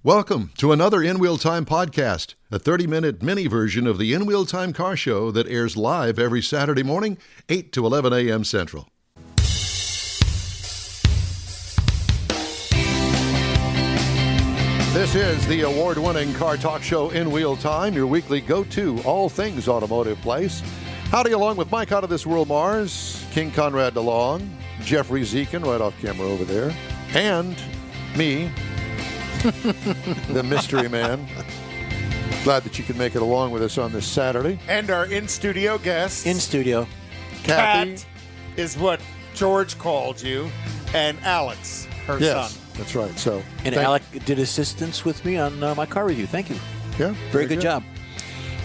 Welcome to another In Wheel Time podcast, a 30-minute mini version of the In Wheel Time car show that airs live every Saturday morning, 8 to 11 a.m. Central. This is the award-winning car talk show In Wheel Time, your weekly go-to all things automotive place. Howdy, along with Mike out of this world Mars, King Conrad DeLong, Jeffrey Zekin right off camera over there, and me, the mystery man. Glad that you can make it along with us on this Saturday. And our in-studio guest. In studio. Kathy. Kat is what George called you, and Alex, her son. That's right. So, And Alec did assistance with me on my car review. Thank you. Yeah, Very good job.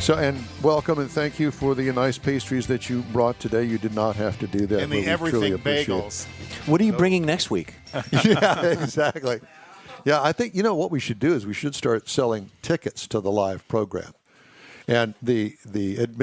So, and welcome and thank you for the nice pastries that you brought today. You did not have to do that. And the everything bagels. What are you bringing next week? Yeah, exactly. Yeah, I think, you know, what we should do is we should start selling tickets to the live program. And the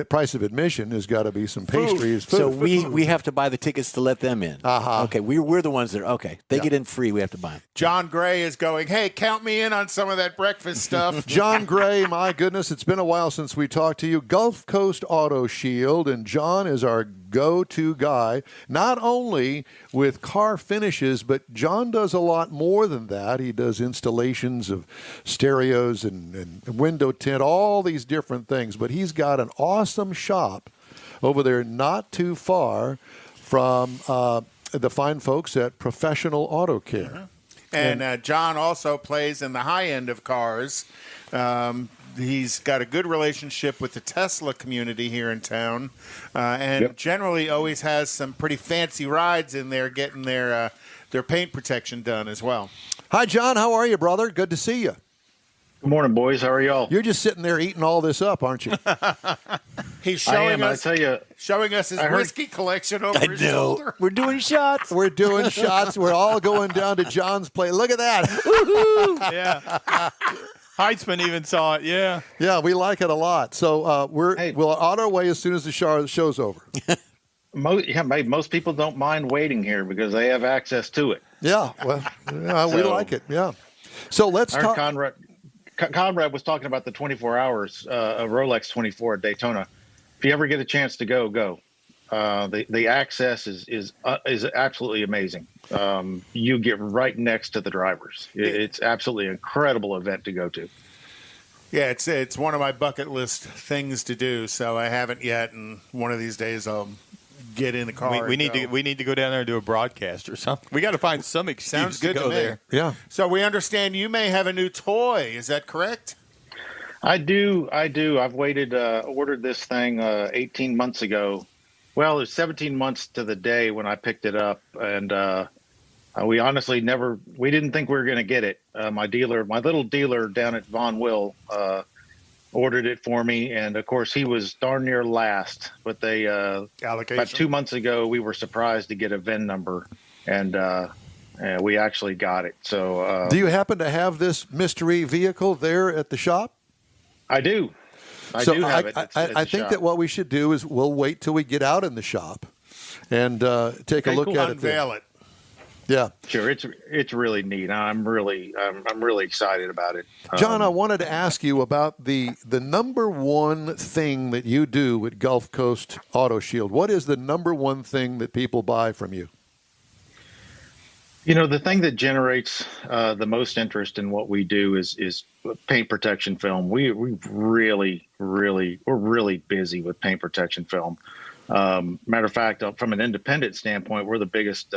price of admission has got to be some pastries. Food. So we have to buy the tickets to let them in. Uh-huh. Okay, we're the ones that are, okay. They get in free. We have to buy them. John Gray is going, hey, count me in on some of that breakfast stuff. John Gray, my goodness, it's been a while since we talked to you. Gulf Coast Auto Shield, and John is our go-to guy, not only with car finishes, but John does a lot more than that. He does installations of stereos and window tint, all these different things. But he's got an awesome shop over there not too far from the fine folks at Professional Auto Care. And John also plays in the high end of cars. He's got a good relationship with the Tesla community here in town, and generally always has some pretty fancy rides in there getting their paint protection done as well. Hi, John. How are you, brother? Good to see you. Good morning, boys. How are y'all? You're just sitting there eating all this up, aren't you? He's showing us. I tell you, showing us his whiskey collection over his shoulder. We're doing shots. We're doing shots. We're all going down to John's place. Look at that. Yeah. Heitzman even saw it, yeah. Yeah, we like it a lot. So we'll on our way as soon as the show's over. most people don't mind waiting here because they have access to it. Yeah, well, we like it, yeah. So let's talk. Conrad was talking about the 24 hours of Rolex 24 at Daytona. If you ever get a chance to go. The access is absolutely amazing. You get right next to the drivers. It's absolutely an incredible event to go to. Yeah, it's one of my bucket list things to do. So I haven't yet, and one of these days I'll get in the car. We need to go down there and do a broadcast or something. We got to find some excuse to go there. Yeah. So we understand you may have a new toy. Is that correct? I do. I've ordered this thing 18 months ago. Well, it was 17 months to the day when I picked it up, and we honestly we didn't think we were going to get it. My little dealer down at Von Will, ordered it for me, and of course he was darn near last. But they about 2 months ago, we were surprised to get a VIN number, and we actually got it. So, do you happen to have this mystery vehicle there at the shop? I do. I do have it. I think that what we should do is we'll wait till we get out in the shop and take a look at it. Unveil it. Yeah, sure. It's really neat. I'm really excited about it. John, I wanted to ask you about the number one thing that you do at Gulf Coast Auto Shield. What is the number one thing that people buy from you? You know, the thing that generates the most interest in what we do is paint protection film. We're really busy with paint protection film. Matter of fact, from an independent standpoint, we're the biggest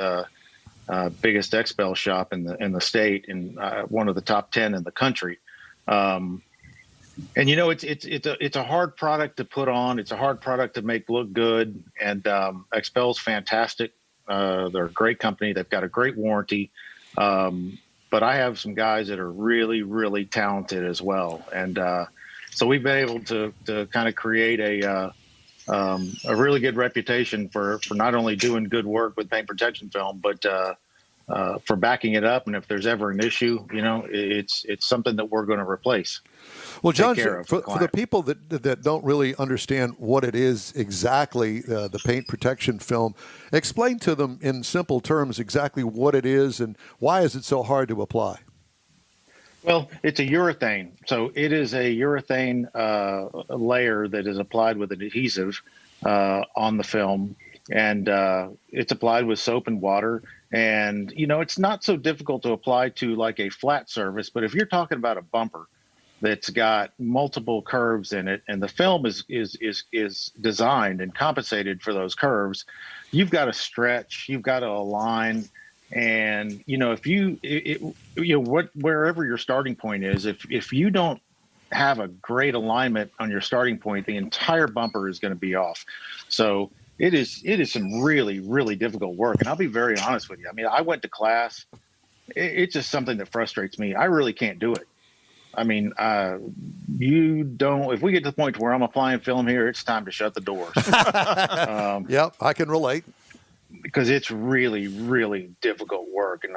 XPEL shop in the state, and one of the top 10 in the country. And you know, it's a hard product to put on. It's a hard product to make look good. And XPEL's fantastic. They're a great company. They've got a great warranty. But I have some guys that are really talented as well. And so we've been able to kind of create a really good reputation for not only doing good work with paint protection film, but for backing it up. And if there's ever an issue, you know, it's something that we're going to replace. Well, John, for the people that don't really understand what it is exactly, the paint protection film, explain to them in simple terms exactly what it is and why is it so hard to apply? Well, it's a urethane. So it is a urethane layer that is applied with an adhesive on the film. And it's applied with soap and water. And, it's not so difficult to apply to like a flat surface. But if you're talking about a bumper that's got multiple curves in it, and the film is designed and compensated for those curves, you've got to stretch, you've got to align. And if wherever your starting point is, if you don't have a great alignment on your starting point, the entire bumper is going to be off. So it is some really, really difficult work. And I'll be very honest with you. I mean, I went to class. It's just something that frustrates me. I really can't do it. I mean, if we get to the point where I'm applying film here, it's time to shut the doors. Yep, I can relate. Because it's really, really difficult work. And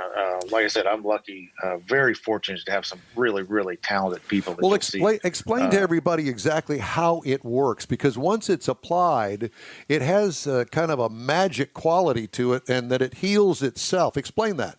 like I said, I'm lucky, very fortunate to have some really, really talented people. That Explain to everybody exactly how it works, because once it's applied, it has kind of a magic quality to it, and that it heals itself. Explain that.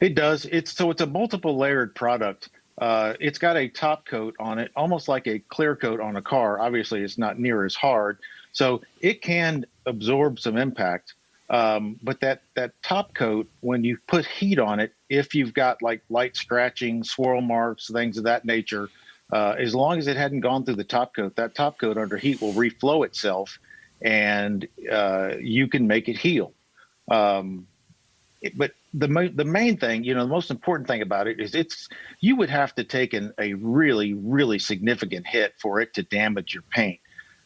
It does. It's a multiple layered product. It's got a top coat on it, almost like a clear coat on a car. Obviously, it's not near as hard, so it can absorb some impact. But that top coat, when you put heat on it, if you've got like light scratching, swirl marks, things of that nature, as long as it hadn't gone through the top coat, that top coat under heat will reflow itself, and you can make it heal. But the main thing, the most important thing about it is you would have to take a really, really significant hit for it to damage your paint.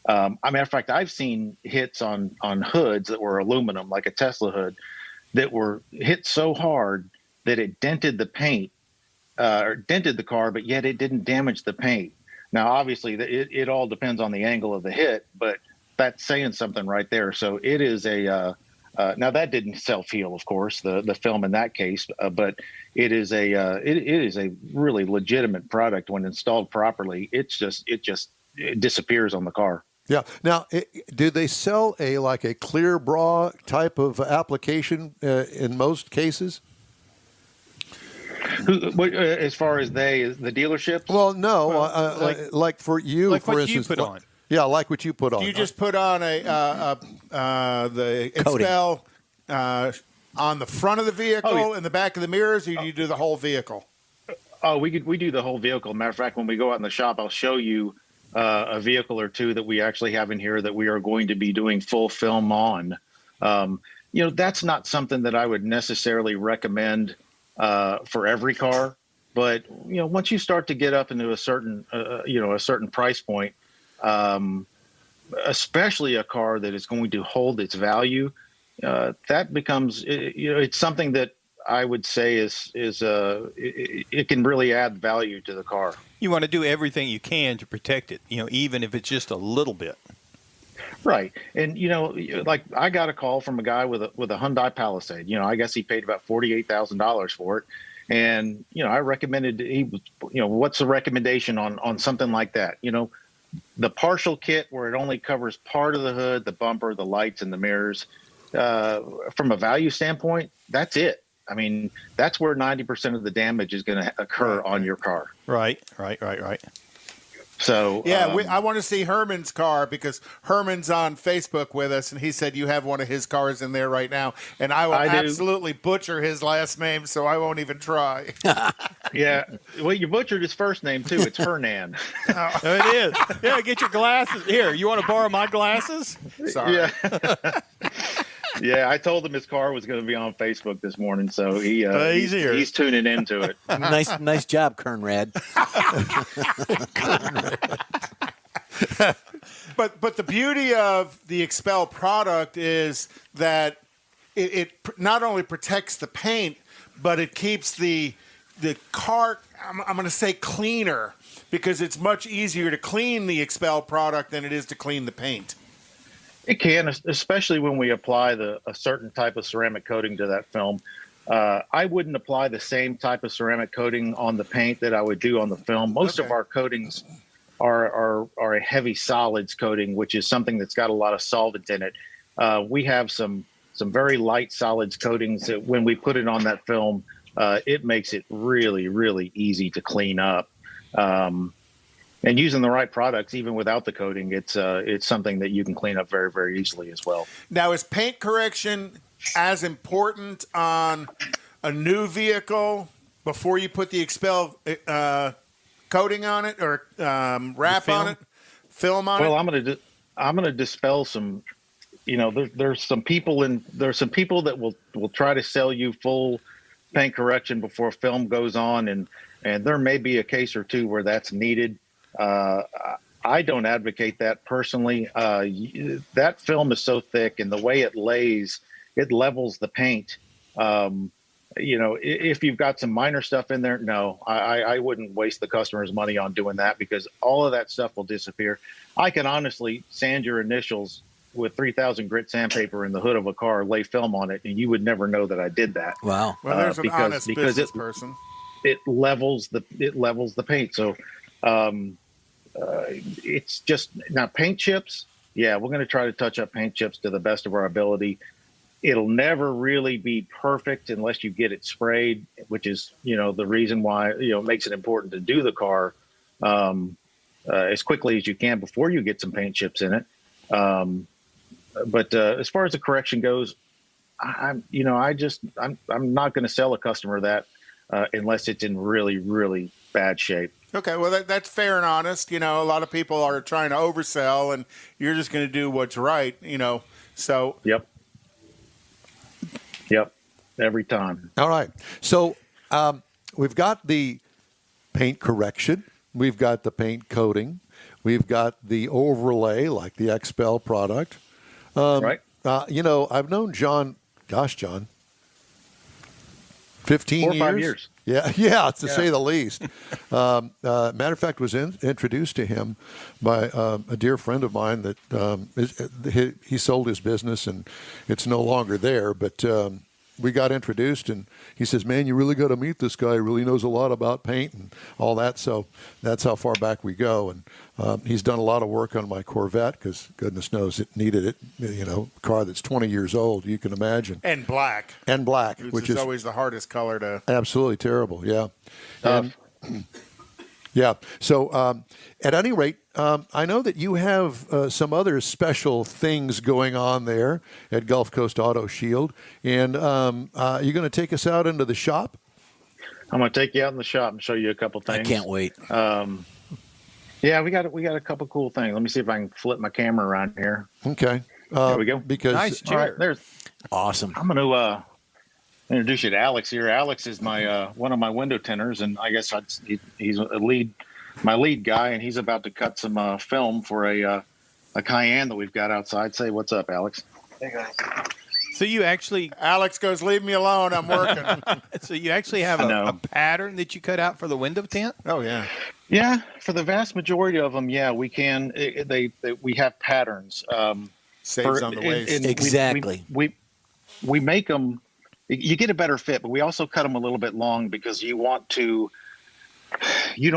Matter of fact, I've seen hits on hoods that were aluminum, like a Tesla hood, that were hit so hard that it dented the paint, or dented the car, but yet it didn't damage the paint. Now, obviously, it all depends on the angle of the hit, but that's saying something right there. So it is now that didn't self-heal, of course, the film in that case, but it is a really legitimate product. When installed properly, it disappears on the car. Yeah. Now, do they sell a clear bra type of application in most cases? As far as the dealerships? Well, no. Like for you, like for what instance. You put on. Yeah, like what you put on. Do you just put on the Expel on the front of the vehicle, in the back of the mirrors, or do you do the whole vehicle? Oh, we do the whole vehicle. Matter of fact, when we go out in the shop, I'll show you a vehicle or two that we actually have in here that we are going to be doing full film on. That's not something that I would necessarily recommend for every car, but once you start to get up into a certain price point, especially a car that is going to hold its value, that becomes it's something that I would say it can really add value to the car. You want to do everything you can to protect it, even if it's just a little bit. Right. And, like I got a call from a guy with a Hyundai Palisade. I guess he paid about $48,000 for it. And, I recommended what's the recommendation on something like that? The partial kit where it only covers part of the hood, the bumper, the lights, and the mirrors. From a value standpoint, that's it. I mean, that's where 90% of the damage is going to occur on your car. Right. So yeah, I want to see Herman's car, because Herman's on Facebook with us, and he said you have one of his cars in there right now, and I will absolutely butcher his last name, so I won't even try. Yeah, well, you butchered his first name too. It's Hernan. Oh, it is. Yeah, get your glasses. Here, you want to borrow my glasses? Sorry. Yeah. Yeah, I told him his car was going to be on Facebook this morning, so he's here. He's tuning into it. Nice job, Kernrad. But the beauty of the Expel product is that it not only protects the paint, but it keeps the car, I'm going to say, cleaner, because it's much easier to clean the Expel product than it is to clean the paint. It can, especially when we apply a certain type of ceramic coating to that film. I wouldn't apply the same type of ceramic coating on the paint that I would do on the film. Most of our coatings are a heavy solids coating, which is something that's got a lot of solvent in it. We have some very light solids coatings that when we put it on that film, it makes it really, really easy to clean up. And using the right products, even without the coating, it's something that you can clean up very, very easily as well. Now, is paint correction as important on a new vehicle before you put the Expel coating on it or wrap on it, film on it? Well, I'm gonna dispel some. There's some people that will try to sell you full paint correction before film goes on, and there may be a case or two where that's needed. I don't advocate that personally. That film is so thick, and the way it lays, it levels the paint. If you've got some minor stuff in there, no, I wouldn't waste the customer's money on doing that, because all of that stuff will disappear. I can honestly sand your initials with 3,000 grit sandpaper in the hood of a car, lay film on it, and you would never know that I did that. Wow. Well, there's an honest business person. It levels the paint. So it's just now paint chips. Yeah, we're going to try to touch up paint chips to the best of our ability. It'll never really be perfect unless you get it sprayed, which is, the reason why, it makes it important to do the car as quickly as you can before you get some paint chips in it. But as far as the correction goes, I'm not going to sell a customer that unless it's in really, really bad shape. Okay, well, that's fair and honest. A lot of people are trying to oversell, and you're just going to do what's right, so. Yep, every time. All right. So we've got the paint correction. We've got the paint coating. We've got the overlay, like the Expel product. Right. I've known John, 15 4 or 5 years. Yeah, to say the least. Matter of fact, was introduced to him by a dear friend of mine that he sold his business and it's no longer there. But we got introduced, and he says, "Man, you really got to meet this guy. He really knows a lot about paint and all that." So that's how far back we go. And he's done a lot of work on my Corvette because goodness knows it needed it. A car that's 20 years old, you can imagine. And black. Which is always the hardest color to. Absolutely terrible. Yeah. Yeah. So at any rate, I know that you have some other special things going on there at Gulf Coast Auto Shield. And you're going to take us out into the shop? I'm going to take you out in the shop and show you a couple things. I can't wait. Yeah, we got a couple cool things. Let me see if I can flip my camera around here. Okay. There we go. Because nice chair. All right, there's Awesome. I'm going to introduce you to Alex here. Alex is my one of my window tinters, and I guess he's my lead guy, and he's about to cut some film for a Cayenne that we've got outside. Say what's up, Alex. Hey guys. So you actually, Alex goes, "Leave me alone. I'm working." so you actually have a pattern that you cut out for the window tint? Oh yeah. Yeah, for the vast majority of them, yeah, we can. We have patterns. Saves on the waist. Exactly. We make them. You get a better fit, but we also cut them a little bit long because you don't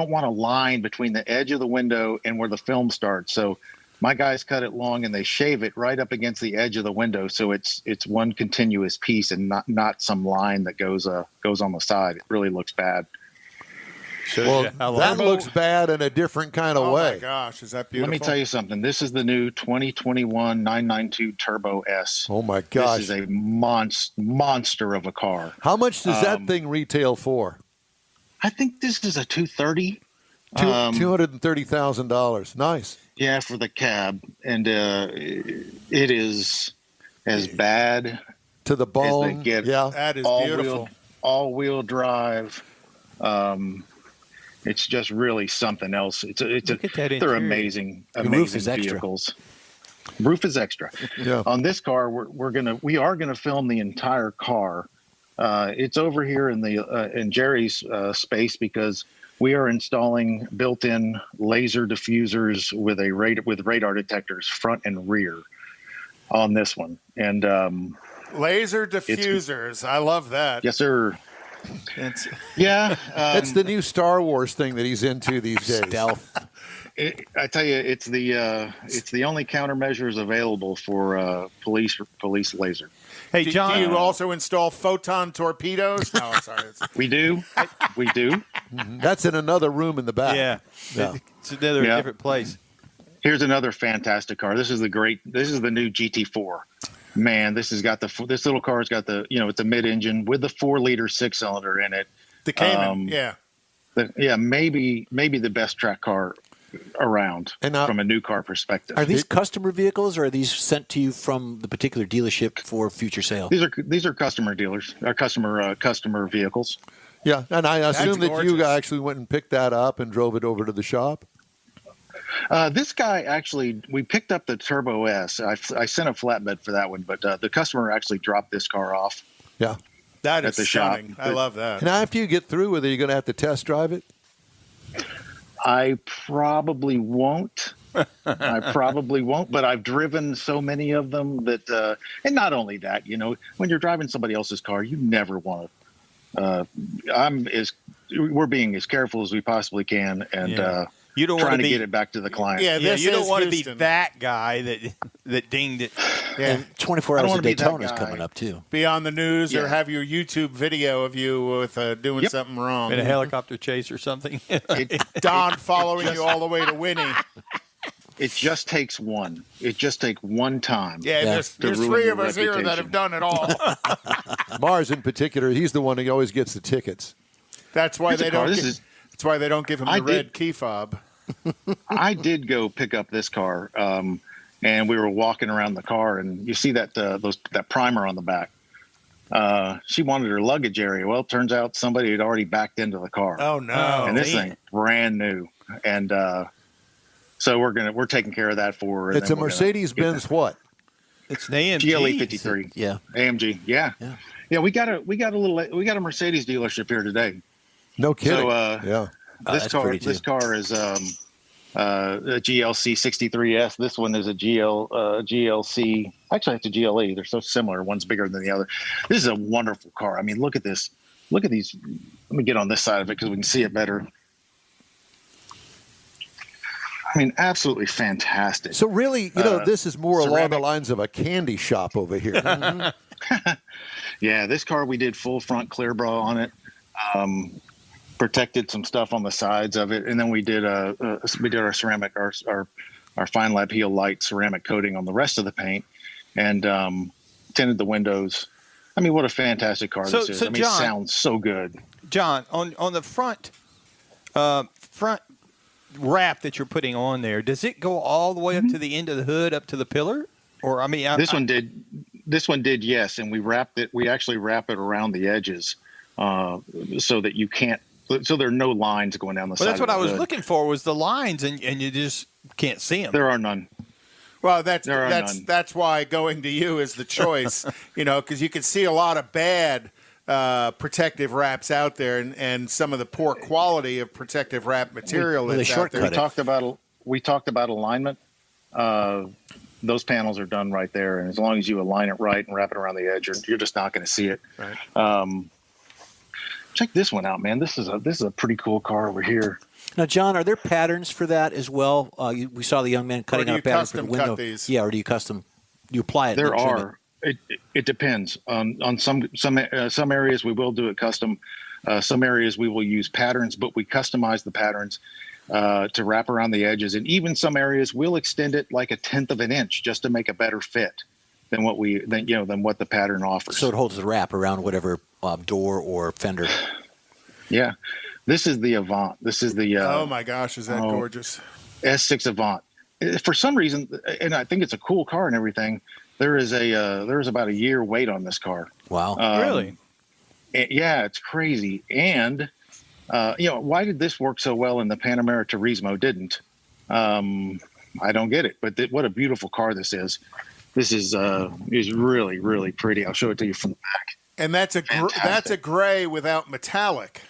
want a line between the edge of the window and where the film starts. So my guys cut it long and they shave it right up against the edge of the window, so it's one continuous piece and not some line that goes on the side. It really looks bad. Well, that looks bad in a different kind of way. Oh my gosh, is that beautiful? Let me tell you something. This is the new 2021 992 Turbo S. Oh my gosh. This is a monster of a car. How much does that thing retail for? I think this is a 230. $230,000. Nice. Yeah, for the cab. And it is as bad to the bone. As they get. Yeah. That is beautiful. All-wheel drive. It's just really something else. They're amazing vehicles. Roof is extra. Yeah. On this car, we are gonna film the entire car. It's over here in Jerry's space because we are installing built-in laser diffusers with radar detectors front and rear on this one. And laser diffusers, I love that. Yes, sir. It's the new Star Wars thing that he's into these days. Stealth. I tell you, it's the only countermeasures available for police laser. Hey, Do John. you also install photon torpedoes? No, I'm sorry. We do. That's in another room in the back. Yeah. It's another different place. Here's another fantastic car. This is the new GT4. Man, this little car's got it's a mid-engine with the 4-liter 6-cylinder in it. The Cayman, maybe the best track car around from a new car perspective. Are these customer vehicles, or are these sent to you from the particular dealership for future sale? These are customer dealers, customer vehicles. Yeah, and I assume that gorgeous. you actually went and picked that up and drove it over to the shop. This guy actually, we picked up the Turbo S. I sent a flatbed for that one, but the customer actually dropped this car off. Yeah. That is the shop. stunning. I love that. Now, after you get through with it, you're going to have to test drive it? I probably won't. But I've driven so many of them that, and not only that, when you're driving somebody else's car, you never want to. We're being as careful as we possibly can, and you don't trying want to get it back to the client. Yeah, you don't want to be Houston. that guy that dinged it. Yeah. And 24 I don't Hours of wanna be that Daytona is guy. coming up, too. Be on the news or Yeah. have your YouTube video of you with doing something wrong. In a helicopter chase or something. Don following you all the way to Winnie. It just takes one. It just takes one time. Yeah, there's To ruin 3 your of us here that have reputation. done it all. Mars in particular, he's the one who always gets the tickets. That's why Here's they a car. don't. This is- That's why they don't give him I the did- red key fob. I did go pick up this car, and we were walking around the car, and you see that primer on the back. She wanted her luggage area. Well, it turns out somebody had already backed into the car. Oh no! and this thing brand new, and so we're taking care of that for her. and It's then a we're gonna Mercedes-Benz what? It's an AMG. GLE 53. Yeah. AMG. Yeah. We got a Mercedes dealership here today. No kidding. So, yeah. That's pretty, too. This car is a GLC 63S. This one is a GLC. Actually, it's a GLE. They're so similar. One's bigger than the other. This is a wonderful car. I mean, look at this. Look at these. Let me get on this side of it because we can see it better. I mean, absolutely fantastic. So really, this is more along ceramic. the lines of a candy shop over here. Yeah, this car we did full front clear bra on it. Protected some stuff on the sides of it, and then we did our ceramic, our fine lab heel light ceramic coating on the rest of the paint, and tinted the windows. I mean, what a fantastic car this is! So I mean, John, it sounds so good. John, on the front wrap that you're putting on there, does it go all the way up to the end of the hood, up to the pillar? Or I mean, This one did, yes, and we wrapped it. We actually wrap it around the edges, so that you can't. So there are no lines going down the side. Well, that's what of I the was hood. looking for was the lines, and you just can't see them. There are none. Well, There are none. that's why going to you is the choice. Because you can see a lot of bad protective wraps out there, and some of the poor quality of protective wrap material Well, that's they out there. shortcut We talked about alignment. Those panels are done right there, and as long as you align it right and wrap it around the edge, you're just not going to see it. Right. Check this one out, man. This is a pretty cool car over here. Now, John, are there patterns for that as well? We saw the young man cutting do out you a pattern for the custom window. cut these? Yeah, or do you apply it? There and trim it? are. It depends on some areas we will do it custom. Some areas we will use patterns, but we customize the patterns to wrap around the edges, and even some areas we'll extend it like 1/10 of an inch just to make a better fit than what the pattern offers. So it holds the wrap around whatever door or fender. Yeah, this is the Avant. This is the Oh my gosh, is that gorgeous? S6 Avant. For some reason, and I think it's a cool car and everything. There is about a year wait on this car. Wow. Really? Yeah, it's crazy. And why did this work so well and the Panamera Turismo didn't? I don't get it. But what a beautiful car this is. This is really, really pretty. I'll show it to you from the back. And that's a gray without metallic.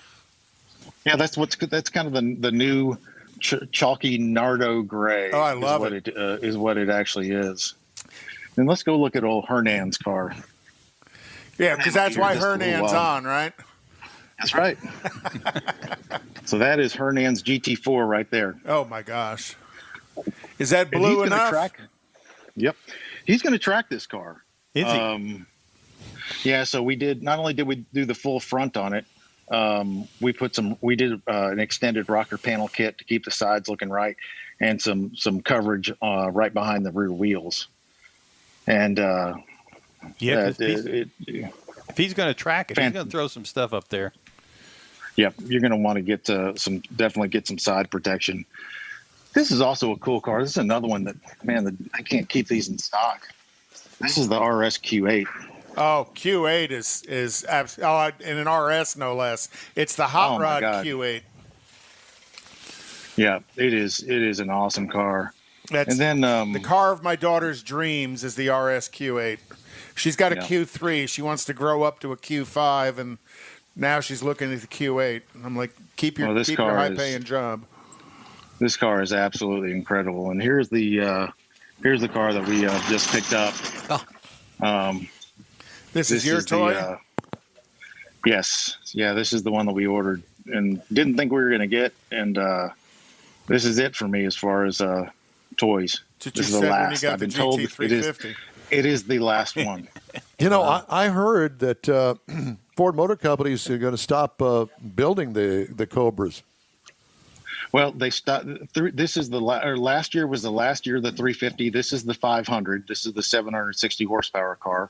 Yeah, that's kind of the new chalky Nardo gray. Oh, I love it. Is what it actually is. And let's go look at old Hernan's car. Yeah, because that's why Just a little Hernan's while. on, right? That's right. So that is Hernan's GT4 right there. Oh my gosh. Is that And he's blue gonna enough? Yep. He's going to track this car. Is he? Yeah, so we did. Not only did we do the full front on it, we did an extended rocker panel kit to keep the sides looking right, and some coverage right behind the rear wheels. And Yeah, if he's going to track it, he's going to throw some stuff up there. Yep, you're going to want to get definitely get some side protection. This is also a cool car. This is another one that, man, I can't keep these in stock. This is the RS Q8. Oh, Q8 is in an RS no less. It's the Hot Rod Q8. Yeah, it is. It is an awesome car. And then the car of my daughter's dreams is the RS Q8. She's got a Q3. She wants to grow up to a Q5, and now she's looking at the Q8. And I'm like, keep your high-paying job. This car is absolutely incredible. And here's the car that we just picked up. This is your toy? Yes. Yeah, this is the one that we ordered and didn't think we were going to get. And this is it for me as far as toys. This is the last. I've been told it is the last one. You know, I heard that Ford Motor Companies are going to stop building the Cobras. Well, they stopped. This is last year was the last year of the 350. This is the 500. This is the 760 horsepower car.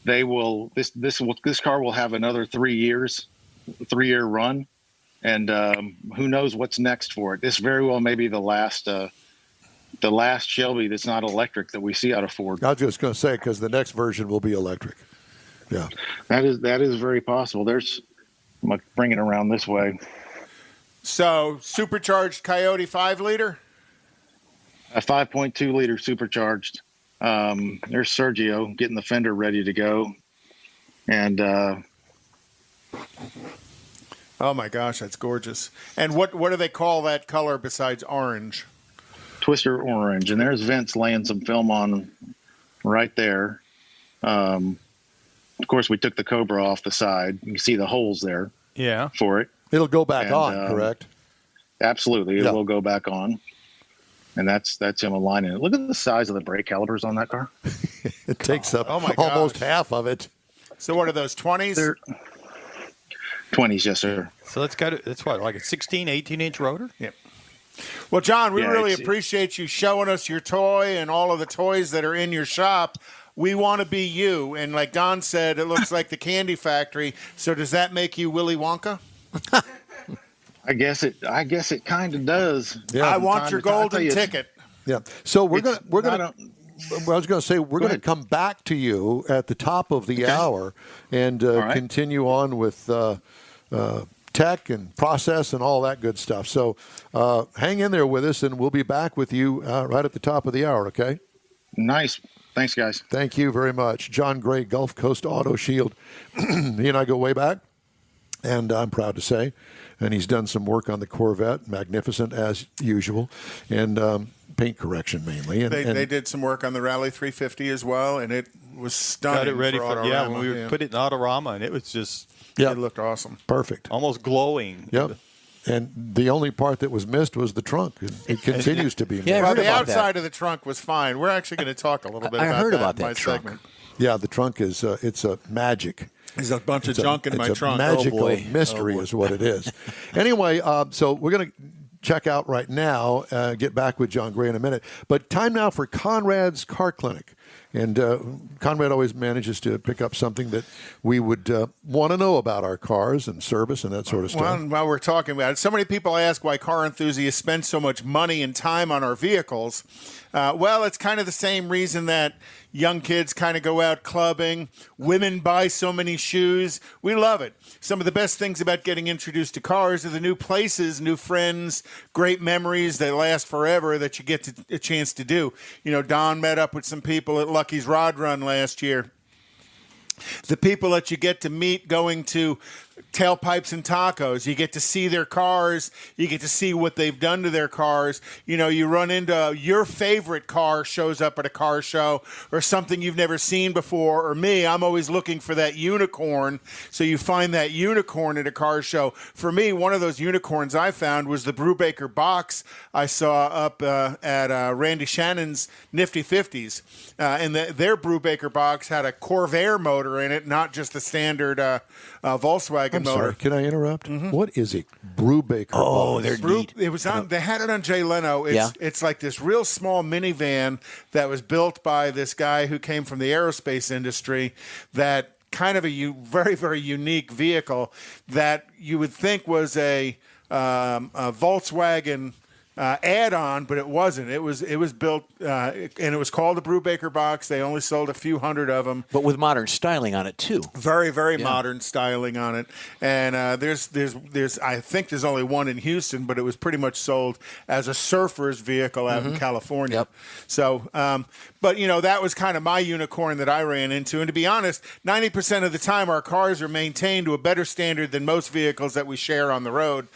This car will have another 3 years, 3-year run, and who knows what's next for it. This very well may be the last Shelby that's not electric that we see out of Ford. I was just going to say, because the next version will be electric. Yeah, that is very possible. I'm gonna bring it around this way. So, supercharged Coyote 5-liter? A 5.2 liter supercharged. There's Sergio getting the fender ready to go. And oh my gosh, that's gorgeous. And what do they call that color besides orange? Twister orange. And there's Vince laying some film on right there. Of course, we took the Cobra off the side. You can see the holes there. Yeah. For it. It'll go back on, correct? Absolutely. It will go back on. And that's him aligning it. Look at the size of the brake calipers on that car. It takes up almost half of it. So what are those, 20s? They're 20s, yes, sir. So that's what, like a 16, 18-inch rotor? Yep. Well, John, we really appreciate you showing us your toy and all of the toys that are in your shop. We want to be you. And like Don said, it looks like the candy factory. So does that make you Willy Wonka? I guess it kind of does. Yeah. I want your golden ticket. Yeah. So we're gonna. I was going to say we're going to come back to you at the top of the hour and continue on with tech and process and all that good stuff. So hang in there with us, and we'll be back with you right at the top of the hour. Okay. Nice. Thanks, guys. Thank you very much, John Gray, Gulf Coast Auto Shield. He and I go way back. And I'm proud to say, and he's done some work on the Corvette, magnificent as usual, and paint correction mainly. And they did some work on the Rally 350 as well, and it was stunning. Got it ready for Autorama. when we put it in Autorama, and it was just it looked awesome, perfect, almost glowing. Yep. And the only part that was missed was the trunk. It continues to be missed. Well, the outside of the trunk was fine. We're actually going to talk a little bit about that segment. Yeah, the trunk is it's a magic. There's a bunch of junk in my trunk. It's a magical mystery is what it is. Anyway, so we're going to check out right now, get back with John Gray in a minute. But time now for Conrad's Car Clinic. And Conrad always manages to pick up something that we would want to know about our cars and service and that sort of stuff. Well, while we're talking about it, so many people ask why car enthusiasts spend so much money and time on our vehicles. Well, it's kind of the same reason that young kids kind of go out clubbing. Women buy so many shoes. We love it. Some of the best things about getting introduced to cars are the new places, new friends, great memories that last forever that you get a chance to do. You know, Don met up with some people at Lucky's Rod Run last year. The people that you get to meet going to tailpipes and tacos. You get to see their cars. You get to see what they've done to their cars. You know, you run into your favorite car shows up at a car show or something you've never seen before. Or me, I'm always looking for that unicorn. So you find that unicorn at a car show. For me, one of those unicorns I found was the Brubaker box I saw up at Randy Shannon's Nifty 50s. And their Brubaker box had a Corvair motor in it, not just the standard Volkswagen motor. Sorry, can I interrupt? What is a Brubaker? Oh, they're neat. It was on. They had it on Jay Leno. It's like this real small minivan that was built by this guy who came from the aerospace industry. That kind of a very, very unique vehicle that you would think was a Volkswagen add-on, but it wasn't. It was built, and it was called the Brubaker box. They only sold a few hundred of them, but with modern styling on it too. Very, very modern styling on it. And there's I think there's only one in Houston, but it was pretty much sold as a surfer's vehicle out in California. Yep. So, but you know, that was kind of my unicorn that I ran into. And to be honest, 90% of the time our cars are maintained to a better standard than most vehicles that we share on the road,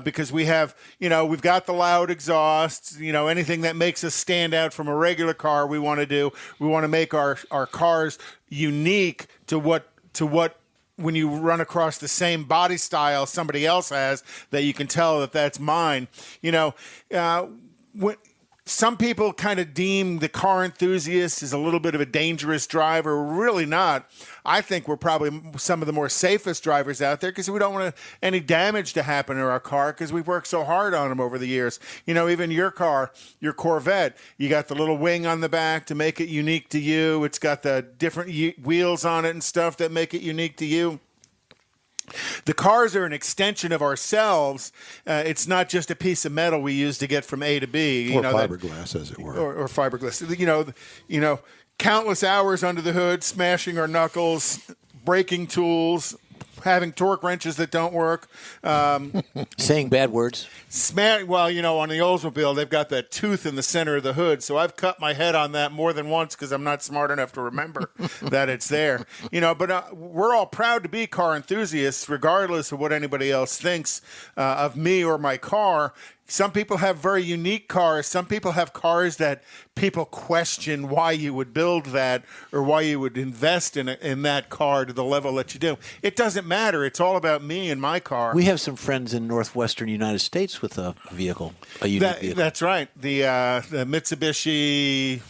because we have, you know, we've got the loud exhausts, you know, anything that makes us stand out from a regular car we want to do. We want to make our cars unique to what when you run across the same body style somebody else has, that you can tell that that's mine. You know, some people kind of deem the car enthusiast as a little bit of a dangerous driver. We're really not. I think we're probably some of the more safest drivers out there because we don't want any damage to happen to our car because we've worked so hard on them over the years. You know, even your car, your Corvette, you got the little wing on the back to make it unique to you. It's got the different wheels on it and stuff that make it unique to you. The cars are an extension of ourselves. It's not just a piece of metal we use to get from A to B. Or fiberglass, as it were. Or fiberglass. You know, countless hours under the hood, smashing our knuckles, breaking tools, having torque wrenches that don't work. Saying bad words. Well, you know, on the Oldsmobile, they've got that tooth in the center of the hood, so I've cut my head on that more than once because I'm not smart enough to remember that it's there. You know, but we're all proud to be car enthusiasts, regardless of what anybody else thinks of me or my car. Some people have very unique cars. Some people have cars that people question why you would build that or why you would invest in that car to the level that you do. It doesn't matter. It's all about me and my car. We have some friends in northwestern United States with a vehicle, a unique vehicle. That's right. The Mitsubishi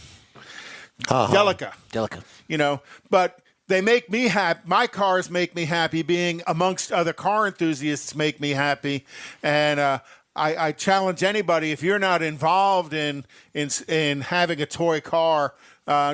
Delica. Delica. You know, but they make me happy. My cars make me happy. Being amongst other car enthusiasts make me happy. And I challenge anybody, if you're not involved in having a toy car,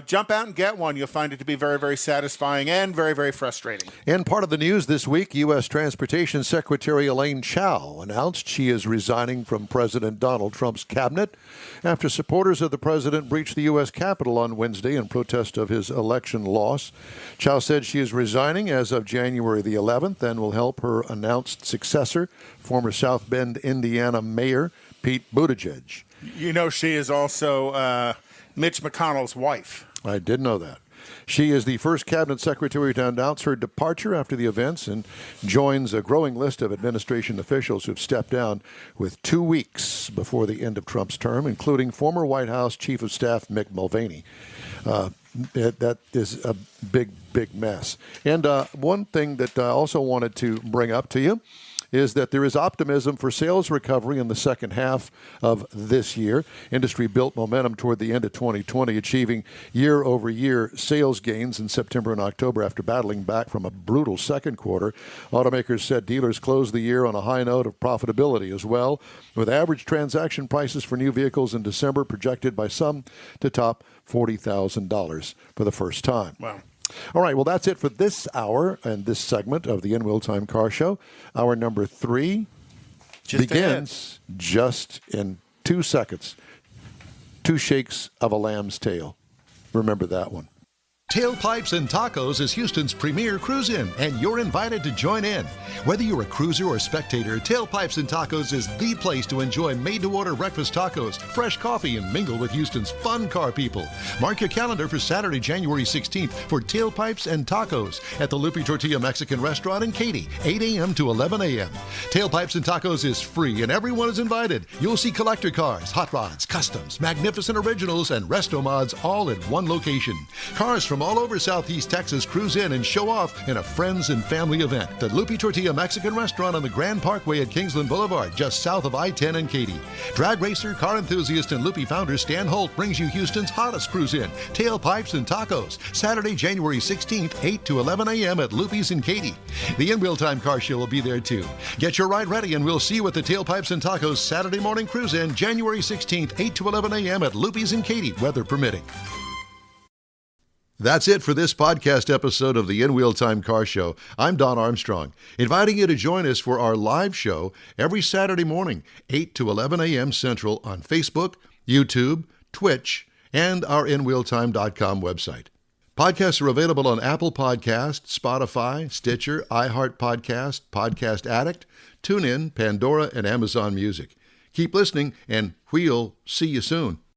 jump out and get one. You'll find it to be very, very satisfying and very, very frustrating. And part of the news this week, U.S. Transportation Secretary Elaine Chao announced she is resigning from President Donald Trump's cabinet after supporters of the president breached the U.S. Capitol on Wednesday in protest of his election loss. Chao said she is resigning as of January the 11th and will help her announced successor, former South Bend, Indiana Mayor Pete Buttigieg. You know, she is also Mitch McConnell's wife. I did know that. She is the first cabinet secretary to announce her departure after the events and joins a growing list of administration officials who've stepped down with 2 weeks before the end of Trump's term, including former White House Chief of Staff Mick Mulvaney. That is a big, big mess. And one thing that I also wanted to bring up to you is that there is optimism for sales recovery in the second half of this year. Industry built momentum toward the end of 2020, achieving year-over-year sales gains in September and October after battling back from a brutal second quarter. Automakers said dealers closed the year on a high note of profitability as well, with average transaction prices for new vehicles in December projected by some to top $40,000 for the first time. Wow. All right, well, that's it for this hour and this segment of the In Wheel Time Car Show. Hour number 3 begins just in 2 seconds. 2 shakes of a lamb's tail. Remember that one. Tailpipes and Tacos is Houston's premier cruise-in, and you're invited to join in. Whether you're a cruiser or spectator, Tailpipes and Tacos is the place to enjoy made-to-order breakfast tacos, fresh coffee, and mingle with Houston's fun car people. Mark your calendar for Saturday, January 16th for Tailpipes and Tacos at the Lupe Tortilla Mexican Restaurant in Katy, 8 a.m. to 11 a.m. Tailpipes and Tacos is free, and everyone is invited. You'll see collector cars, hot rods, customs, magnificent originals, and resto mods all at one location. Cars from all over Southeast Texas cruise in and show off in a friends and family event. The Lupe Tortilla Mexican Restaurant on the Grand Parkway at Kingsland Boulevard, just south of I-10 in Katy. Drag racer, car enthusiast, and Lupe founder Stan Holt brings you Houston's hottest cruise in, Tailpipes and Tacos, Saturday, January 16th, 8 to 11 a.m. at Lupe's in Katy. The Wheel Time Car Show will be there too. Get your ride ready, and we'll see you at the Tailpipes and Tacos Saturday morning cruise in, January 16th, 8 to 11 a.m. at Lupe's in Katy, weather permitting. That's it for this podcast episode of the Wheel Time Car Show. I'm Don Armstrong, inviting you to join us for our live show every Saturday morning, 8 to 11 a.m. Central on Facebook, YouTube, Twitch, and our InWheelTime.com website. Podcasts are available on Apple Podcasts, Spotify, Stitcher, iHeart Podcast, Podcast Addict, TuneIn, Pandora, and Amazon Music. Keep listening, and we'll see you soon.